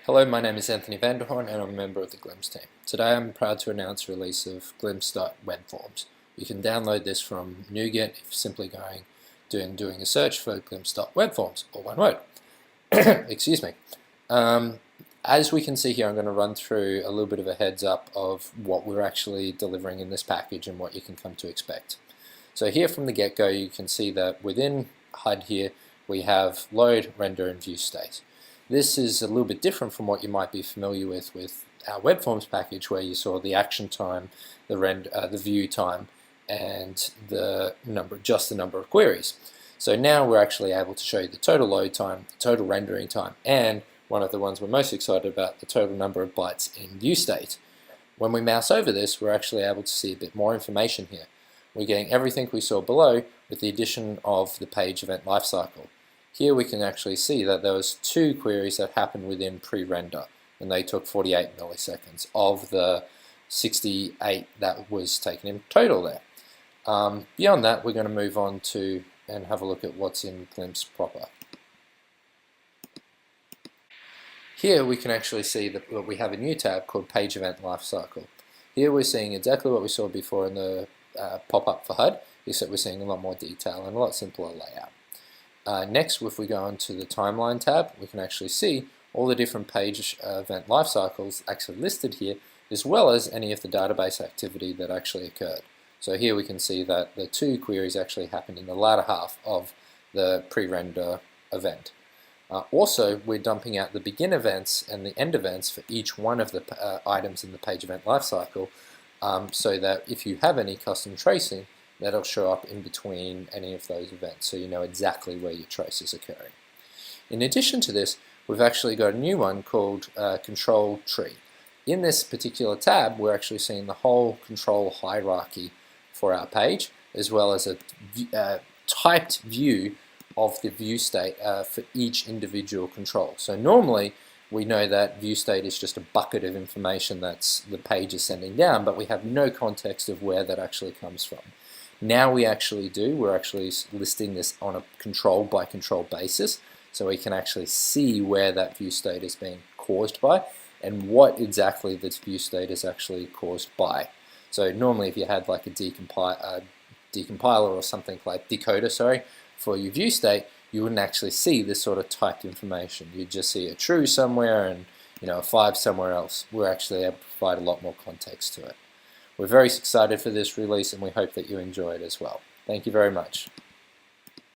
Hello, my name is Anthony Vanderhorn and I'm a member of the Glimpse team. Today I'm proud to announce the release of glimpse.webforms. You can download this from NuGet if simply doing a search for glimpse.webforms, or one word. Excuse me. As we can see here, I'm going to run through a little bit of a heads up of what we're actually delivering in this package and what you can come to expect. So here from the get-go, you can see that within HUD here we have load, render, and view state. This is a little bit different from what you might be familiar with our Webforms package, where you saw the action time, the view time, and the number of queries. So now we're actually able to show you the total load time, the total rendering time, and one of the ones we're most excited about, the total number of bytes in view state. When we mouse over this, we're actually able to see a bit more information here. We're getting everything we saw below with the addition of the page event lifecycle. Here we can actually see that there was 2 queries that happened within pre-render, and they took 48 milliseconds of the 68 that was taken in total there. Beyond that, we're going to move on to and have a look at what's in Glimpse proper. Here we can actually see that we have a new tab called Page Event Lifecycle. Here we're seeing exactly what we saw before in the pop-up for HUD, except we're seeing a lot more detail and a lot simpler layout. Next, if we go onto the Timeline tab, we can actually see all the different page event lifecycles actually listed here, as well as any of the database activity that actually occurred. So here we can see that the 2 queries actually happened in the latter half of the pre-render event. Also, we're dumping out the begin events and the end events for each one of the items in the page event lifecycle, so that if you have any custom tracing, that'll show up in between any of those events, so you know exactly where your trace is occurring. In addition to this, we've actually got a new one called Control Tree. In this particular tab, we're actually seeing the whole control hierarchy for our page, as well as a typed view of the view state for each individual control. So normally, we know that view state is just a bucket of information that's the page is sending down, but we have no context of where that actually comes from. Now we actually do. We're actually listing this on a control by control basis, so we can actually see where that view state is being caused by and what exactly this view state is actually caused by. So normally if you had like a decompiler or something like decoder, for your view state, you wouldn't actually see this sort of typed information. You'd just see a true somewhere and a 5 somewhere else. We're actually able to provide a lot more context to it. We're very excited for this release and we hope that you enjoy it as well. Thank you very much.